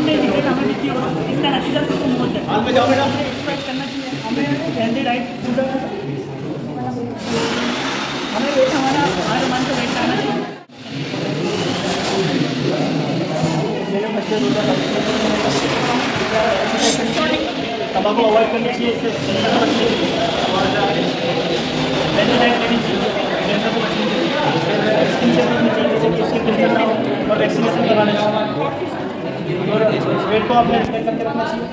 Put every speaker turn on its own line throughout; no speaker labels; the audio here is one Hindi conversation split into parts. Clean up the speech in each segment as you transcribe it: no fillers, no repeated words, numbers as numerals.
हमने हमें देखी हो इसका नतीजा सबको मौत है। एक्सपेक्ट करना चाहिए हमें हेल्दी डाइट फूड, हमें वेट हमारा हर मंथ वेट आना चाहिए। तम्बाकू अवॉइड करनी चाहिए, इससे हेल्दी डाइट लेनी चाहिए, कैंसर से बचने के लिए स्किन से बचनी चाहिए, जैसे कि स्किन कैंसर ना हो और वैक्सीनेशन करवाना चाहिए और वेट को अपने मेंटेन करके रखना चाहिए।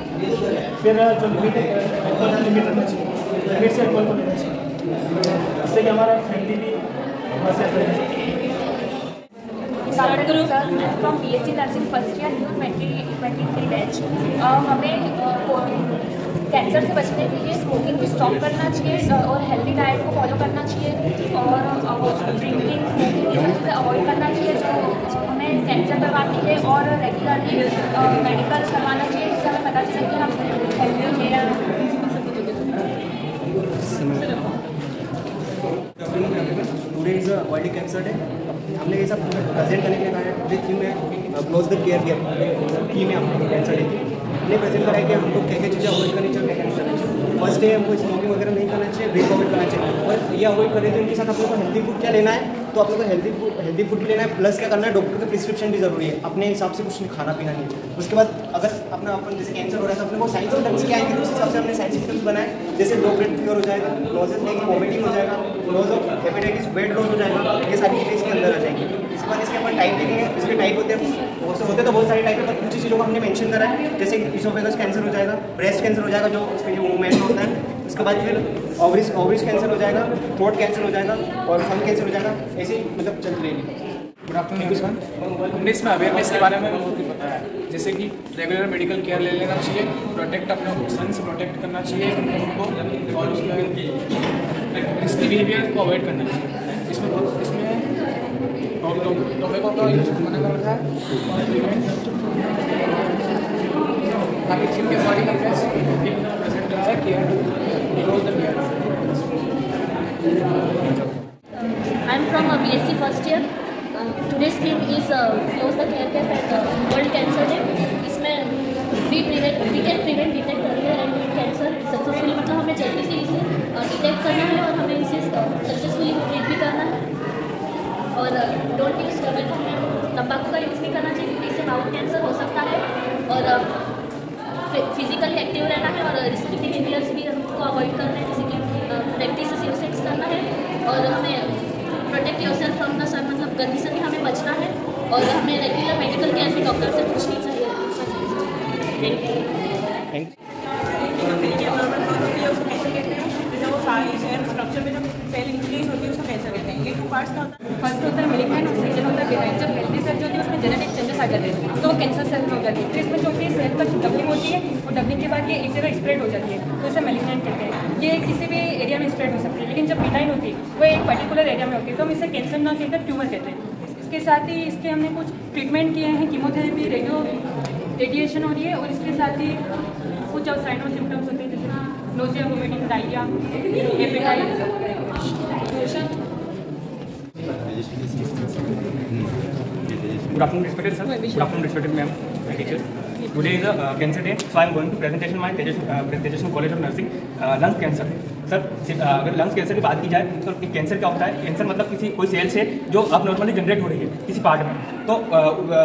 फिर जो लिमिट है अल्कोहल की लिमिट रखना चाहिए, लिमिट से अल्कोहल को लेना चाहिए, इससे कि हमारा फैमिली भी सेफ रहेगा।
From BSc nursing first year new 2023 batch. हमें कैंसर से बचने के लिए स्मोकिंग को स्टॉप करना चाहिए और हेल्दी डाइट को फॉलो करना चाहिए और ड्रिंकिंग स्मोकिंग ये सब चीज़ें अवॉइड करना चाहिए जो हमें कैंसर करवाती है और रेगुलरली मेडिकल करवाना चाहिए जिससे हमें पता चले कि हम हेल्दी हैं या
today is world cancer day. हमने ये सब प्रेजेंट करने के लिए कहा है। टुडे थीम है close the care gap, theme है हमने कैंसर डे की। हमने प्रेजेंट करा है कि हमको क्या क्या चीज़ें अवॉइड करनी चाहिए, क्या क्या नहीं करना चाहिए। फर्स्ट डे हमको स्मोकिंग वगैरह नहीं करना चाहिए, ड्रिंक अवॉइड करना चाहिए और ये अवॉइड करें तो इनके साथ आप लोग को हेल्दी फूड क्या लेना है, तो आप लोग को हेल्दी फूड भी लेना है, प्लस क्या करना है डॉक्टर का प्रिस्क्रिप्शन भी जरूरी है। अपने हिसाब से कुछ खाना पीना नहीं है। उसके बाद अगर अपन जैसे कैंसर हो रहा है तो अपने को साइंस सिम्टम्स क्या आएंगे, तो उस हिसाब से हमने साइंस सिम्टम्स बनाए, जैसे लो ब्लड फीवर हो जाएगा, नोजेस में वॉमिटिंग हो जाएगा, loss of hepatitis, weight loss हो जाएगा, ये सारी चीज़ें इसके अंदर आ जाएंगी। इसके बाद इसके अपन टाइप देखेंगे, इसके टाइप होते हैं तो बहुत सारे टाइप है, पर कुछ चीज़ों को हमने मेंशन करा है, जैसे इसोफेगस कैंसर हो जाएगा, ब्रेस्ट कैंसर हो जाएगा जो उसके लिए मूवमेंट होता है, उसके बाद फिर ओवरीज कैंसर हो जाएगा, थ्रोट कैंसर हो जाएगा और फन कैंसर हो जाएगा, ऐसे ही मतलब चलती रहेगी।
Good afternoon. हमने इसमें अवेयरनेस के बारे में बहुत ही बताया है, जैसे कि रेगुलर मेडिकल केयर ले लेना चाहिए, प्रोटेक्ट अपने सन से प्रोटेक्ट करना चाहिए उनको और उसमें रिस्की बिहेवियर को अवॉइड करना चाहिए। इसमें टोबैको का यूज मना कर रखा है ताकि थीम के अकॉर्डिंग हमने प्रेजेंट करा है care to close the care.
I am from BSc first year. Today's theme is close the care gap at World Cancer Day। इसमें we can prevent, detect earlier and cancer successfully, मतलब हमें जल्दी से इसे डिटेक्ट करना है और हमें इसे सक्सेसफुली ट्रीट भी करना है। और डोंट यूज टोबैको, तम्बाकू का यूज़ नहीं करना चाहिए क्योंकि इससे माउथ कैंसर हो सकता है। और फिजिकली एक्टिव रहना है और रिस्की बिहेवियर्स भी हमको अवॉइड करना है, जैसे कि प्रैक्टिस से सेक्स करना है और हमें प्रोटेक्ट योरसेल्फ फ्रॉम द सन, मतलब गर्मी से भी हमें बचना है और हमें रेगुलर मेडिकल केयर भी डॉक्टर से पूछनी चाहिए।
जैसे वो स्ट्रक्चर में जब सेल इंक्रीज होती है उसको कैंसर कहते हैं। ये 2 पार्ट्स का होता है, फर्स्ट होता है मेलिग्नेंट और सेकंड होता है बेनाइन। जब हेल्दी सेल जो होती है उसमें जेनेटिक चेंजेस आ जाते हैं तो वो कैंसर सेल में हो जाती है। तो इसमें जो भी सेल का डबलिंग होती है वो डबलिंग के बाद ये एक जगह स्प्रेड हो जाती है, तो इसे मेलिग्नेंट कहते हैं। ये किसी भी एरिया में स्प्रेड हो सकती है, लेकिन जब बिनाइन होती है वो एक पर्टिकुलर एरिया में होती है, तो हम इसे कैंसर ना कहकर ट्यूमर कहते हैं। इसके साथ ही इसके हमने कुछ ट्रीटमेंट किए हैं, कीमोथेरेपी, रेडिएशन हो रही है और इसके साथ ही कुछ साइन और सिम्टम्स होते हैं जैसे nausea, vomiting, diarrhoea, hepatitis.
Good afternoon, respected sir. Good afternoon, respected ma'am, my teachers. Today is a cancer day, so I am going to presentation my Tejas College of Nursing, lung cancer. Sir अगर लंग्स कैंसर की बात की जाए तो कैंसर क्या होता है? कैंसर मतलब कोई सेल से जो अब नॉर्मली जनरेट हो रही है किसी पार्ट में, तो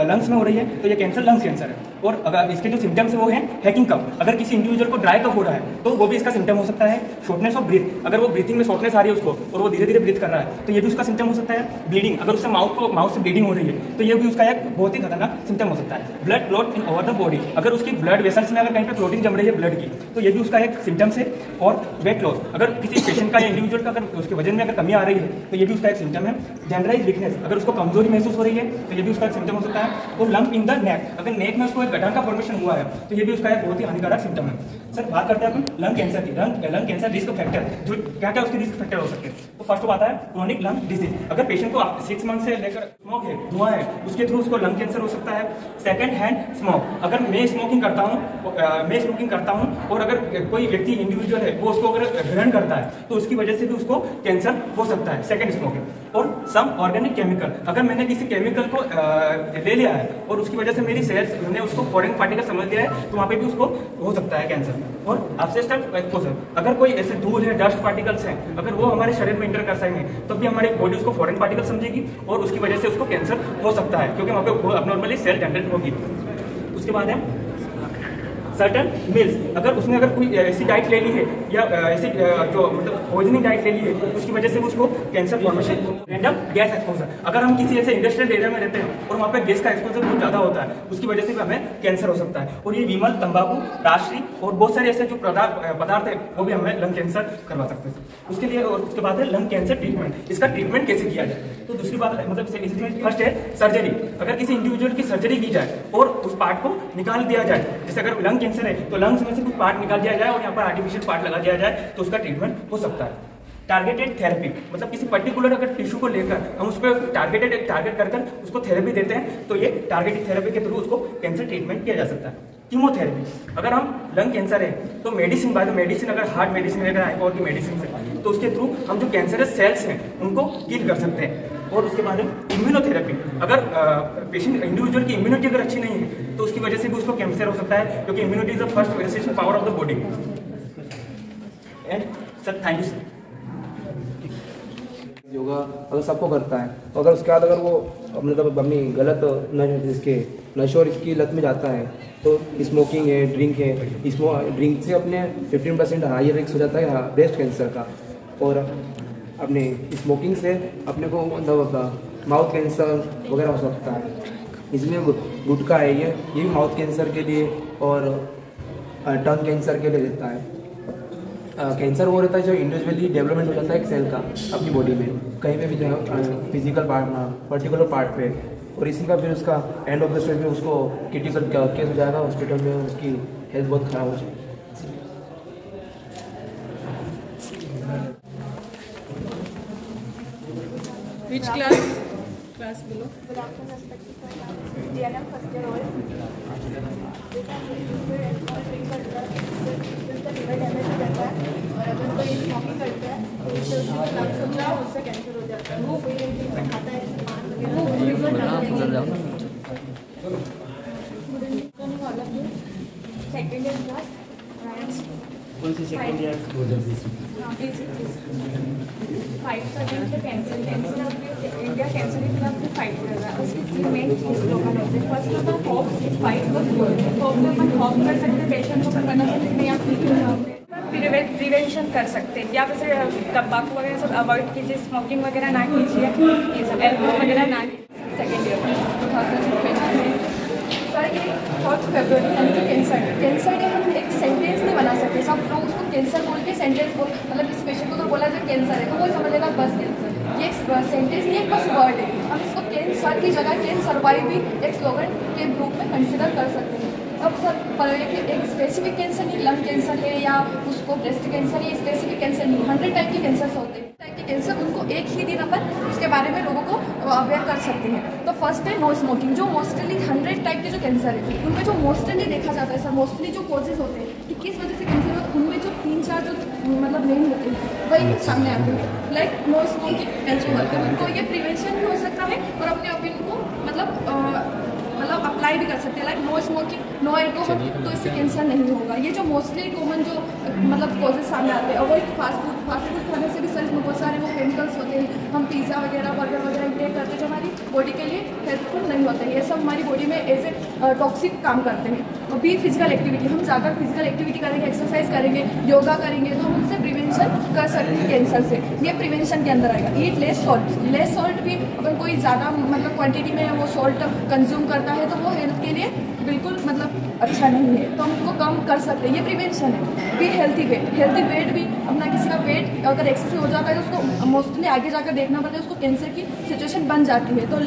लंग्स में हो रही है, तो ये कैंसर लंग्स कैंसर है। और अगर इसके जो सिम्टम्स है वो है हैकिंग कफ। अगर किसी इंडिविजुअल को ड्राई कफ हो रहा है तो वो भी इसका सिम्टम हो सकता है। शॉर्टनेस ऑफ ब्रीथ, अगर वो ब्रीथिंग में शॉर्टनेस आ रही है उसको और वो धीरे धीरे ब्रीथ कर रहा है तो ये भी उसका सिम्टम हो सकता है। ब्लीडिंग, अगर उससे माउथ से ब्लीडिंग हो रही है तो ये भी उसका एक बहुत ही खतरनाक सिम्टम हो सकता है। Blood clot in over the body, अगर उसकी ब्लड वेसल्स में अगर कहीं पे क्लॉटिंग जम रही है ब्लड की तो ये भी उसका एक सिम्टम्स है। और वेट लॉस, अगर किसी पेशेंट का या इंडिविजुअल का अगर उसके वजन में अगर कमी आ रही है तो ये भी उसका एक सिम्टम है। जनरलाइज वीकनेस, अगर उसको कमजोरी महसूस हो रही है तो ये भी उसका एक सिम्टम हो सकता है। और लंप इन द नेक, अगर नेक में उसको एक गटर का फॉर्मेशन हुआ है तो ये भी उसका एक बहुत ही हानिकारक सिम्टम है। सर बात करते हैं अपन लंग कैंसर की। लंग कैंसर रिस्क फैक्टर, जो क्या क्या उसके रिस्क फैक्टर हो सकते हैं। तो फर्स्ट आता है क्रोनिक लंग डिजीज। अगर पेशेंट को 6 मंथ से लेकर स्मोक है, धुआं है, उसके थ्रू उसको लंग कैंसर हो सकता है। सेकंड हैंड स्मोक, अगर मैं स्मोकिंग करता हूँ और अगर कोई व्यक्ति इंडिविजुअल है वो उसको अगर ग्रहण करता है तो उसकी वजह से भी उसको कैंसर हो सकता है, सेकंड स्मोकिंग। और सम ऑर्गेनिक केमिकल, अगर मैंने किसी केमिकल को ले लिया है और उसकी वजह से मेरी सेल्स, मैंने उसको फॉरेन पार्टिकल समझ लिया है, तो वहाँ पे भी उसको हो सकता है कैंसर। और एब्सेसिव एक्सपोजर, अगर कोई ऐसे धूल है, डस्ट पार्टिकल्स हैं, अगर वो हमारे शरीर में इंटर कर सकेंगे तो भी हमारी बॉडी उसको फॉरेन पार्टिकल समझेगी और उसकी वजह से उसको कैंसर हो सकता है, क्योंकि वहाँ पे अबनॉर्मली सेल जनरेट होगी। उसके बाद है सर्टन मील्स, अगर कोई ऐसी डाइट ले ली है या ऐसी जो मतलब पॉइजनिंग डाइट ले ली है, उसकी वजह से उसको cancer formation. Random guess exposure, अगर हम किसी ऐसे इंडस्ट्रियल एरिया में रहते हैं और वहाँ पे गैस का एक्सपोजर बहुत ज़्यादा होता है, उसकी वजह से भी हमें कैंसर हो सकता है। और ये विमल, तंबाकू, राष्ट्रीय और बहुत सारे ऐसे जो पदार्थ है वो भी हमें लंग कैंसर करवा सकते हैं। उसके लिए और उसके बाद है लंग कैंसर ट्रीटमेंट। इसका ट्रीटमेंट कैसे किया जाए, तो दूसरी बात मतलब इसमें फर्स्ट है सर्जरी। अगर किसी इंडिविजुअल की सर्जरी की जाए और उस पार्ट को निकाल दिया जाए, जैसे अगर लंग कैंसर है तो लंग्स में से कुछ पार्ट निकाल दिया जाए और यहाँ पर आर्टिफिशियल पार्ट लगा दिया जाए तो उसका ट्रीटमेंट हो सकता है। टारगेटेड थेरेपी, मतलब किसी पर्टिकुलर अगर टिश्यू को लेकर हम उस पर टारगेट कर उसको थेरेपी देते हैं तो ये टारगेटेड थेरेपी के थ्रू उसको कैंसर ट्रीटमेंट किया जा सकता है। कीमोथेरेपी, अगर हम लंग कैंसर है तो मेडिसिन अगर हार्ट मेडिसिन अगर हाइपोर की मेडिसिन है तो उसके थ्रू हम जो कैंसरस सेल्स हैं उनको किल कर सकते हैं। और उसके बाद इम्यूनोथेरेपी, अगर पेशेंट इंडिविजुअल की इम्यूनिटी अगर अच्छी नहीं है तो उसकी वजह से भी उसको कैंसर हो सकता है, क्योंकि immunity is the first resistance power of the body. And sir thank you sir.
Yoga अगर सबको करता है तो अगर उसके बाद अगर वो मतलब अपनी गलत नशे और इसकी लत में जाता है तो स्मोकिंग है, ड्रिंक है, ड्रिंक से अपने 15% हाई रिस्क हो जाता है ब्रेस्ट कैंसर का। और अपने स्मोकिंग से अपने को मतलब माउथ कैंसर वगैरह हो सकता है। इसमें गुटखा है, ये भी माउथ कैंसर के लिए और टंग कैंसर के लिए रहता है। कैंसर वो रहता है जो इंडिविजुअली डेवलपमेंट हो जाता है एक सेल का अपनी बॉडी में, कहीं पे भी जो है फिजिकल पार्ट में, पर्टिकुलर पार्ट पे, और इसी का फिर उसका एंड ऑफ द स्टेज में उसको क्रिटिकल केस हो जाएगा, हॉस्पिटल में उसकी हेल्थ बहुत खराब हो जाएगी।
Which class below?
Good afternoon, respected DNM first year old. उसका लिवर डैमेज हो जाता है और अगर कोई स्मोकिंग करता है तो उससे उसकी लंग्स होता है, उससे कैंसर हो जाता है। वो कोई ड्रिंक खाता है, पान वगैरह सेकेंड ईयर क्लास
कौन सी सेकंड ईयर?
5 परसेंट से कैंसर इंडिया कैंसर के खिलाफ फाइट कर रहा है। उसकी 3 मेन चीज़ लोग होते हैं। फर्स्ट होता है होप, फाइट विद होप में अपन होप कर सकते हैं, पेशेंट को पता चले नहीं आप ठीक है, प्रिवेंशन कर सकते हैं। या वैसे तम्बाकू वगैरह सब अवॉइड कीजिए, स्मोकिंग वगैरह ना कीजिए, ये सब एल्कोहल वगैरह ना कीजिए। सेकेंड ईयर सर ये 4 फरवरी यानी कि कैंसर डे हम एक सेंटेंस नहीं बना सकते। सब लोग उसको कैंसर बोल के सेंटेंस बोल, मतलब इस पेशेंट को तो बोला जाए कैंसर है तो वो समझेगा बस कैंसर। ये एक सेंटेंस नहीं, एक बस वर्ड है। हम इसको कैंसर की जगह कैंसर वाई भी एक स्लोगन के ग्रुप में कंसिडर कर सकते हैं। अब सर एक स्पेसिफिक कैंसर नहीं, लंग कैंसर है या उसको ब्रेस्ट कैंसर, ये स्पेसिफिक कैंसर नहीं, 100 टाइप के कैंसर होते हैं। टाइप के कैंसर उनको एक ही दिन अपन उसके बारे में लोगों को अवेयर कर सकते हैं। तो फर्स्ट है नो स्मोकिंग, जो मोस्टली 100 टाइप के जो कैंसर है उनमें जो मोस्टली देखा जाता है सर, मोस्टली जो कॉजेज होते हैं कि किस वजह से कैंसर होता है, उनमें जो 3-4 जो मतलब मेन होते हैं वही सामने आते हैं। लाइक नो स्मोकिंग, एल्कोहल, उनको ये प्रिवेंशन भी हो सकता है और अपने ओपिनियन को मतलब अप्लाई भी कर सकते हैं। Like no smoking, no alcohol, तो इससे कैंसर नहीं होगा। ये जो मोस्टली कॉमन जो मतलब कॉजेज सामने आते हैं। और वही फास्ट फूड खाने से भी सर इसमें बहुत सारे वो केमिकल्स होते हैं। हम पिज़्ज़ा वगैरह बर्गर वगैरह इंटेक करते हैं जो हमारी बॉडी के लिए हेल्पफुल नहीं होते हैं। ये सब हमारी बॉडी में एज ए टॉक्सिक काम करते हैं। और भी फिजिकल एक्टिविटी, हम ज़्यादा फिजिकल एक्टिविटी करेंगे, एक्सरसाइज करेंगे, योगा करेंगे तो हम उनसे प्रिवेंशन कर सकते हैं कैंसर से। ये प्रिवेंशन के अंदर आएगा। ईट लेस सॉल्ट भी अगर कोई ज़्यादा मतलब क्वांटिटी में वो सॉल्ट कंज्यूम करता है तो वो हेल्थ के लिए बिल्कुल मतलब अच्छा नहीं है, तो हम उसको कम कर सकते हैं। ये प्रिवेंशन है। भी हेल्थी वेट भी अपना किसी का वेट अगर एक्सेसिव हो जाता है तो उसको मोस्टली आगे जाकर देखना पड़ता है, उसको कैंसर की सिचुएशन बन जाती है। तो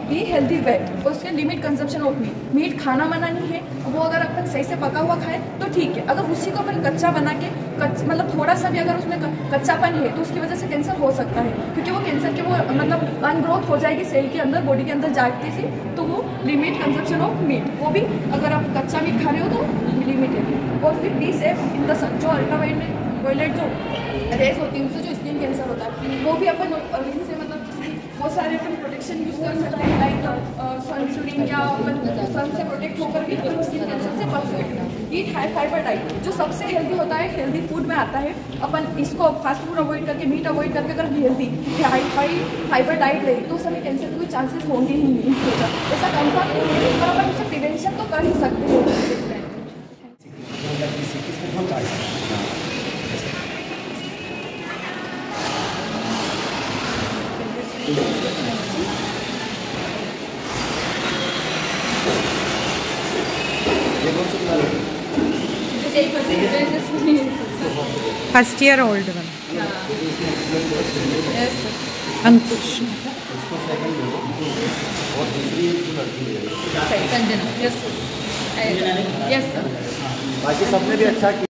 बी हेल्दी वे और उसके limit consumption of meat. Meat खाना मना नहीं है, वो अगर अपन सही से पका हुआ खाएं तो ठीक है। अगर उसी को अपन कच्चा बना के मतलब थोड़ा सा भी अगर उसमें कच्चापन है तो उसकी वजह से कैंसर हो सकता है, क्योंकि वो कैंसर के वो मतलब अनग्रोथ हो जाएगी सेल के अंदर, बॉडी के अंदर जाती सी। तो वो लिमिट कंजप्शन ऑफ मीट, वो भी अगर आप कच्चा मीट खा रहे हो तो लिमिट है। और फिर बी सेफ इन द सन, जो अल्ट्रावायलेट जो रेज होती है उनसे जो स्किन कैंसर होता है वो भी अपन इनसे मतलब बहुत सारे अपन प्रोटेक्शन यूज़ कर सकते हैं, लाइक सनस्क्रीन या सन से प्रोटेक्ट होकर भी अपन स्किन कैंसर से बच सकते हैं। ईट हाई फाइबर डाइट जो सबसे हेल्दी होता है, हेल्दी फूड में आता है। अपन इसको फास्ट फूड अवॉइड करके, मीट अवॉइड करके अगर हेल्दी हाई फाइबर डाइट ले तो उसमें कैंसर के कोई चांसेस होंगे ही नहीं होगा। ऐसा कंफर्म नहीं है पर अपन उससे प्रिवेंशन तो कर ही सकते हैं।
फर्स्ट ईयर ओल्ड वन अंकुश
बाकी सबने भी अच्छा किया।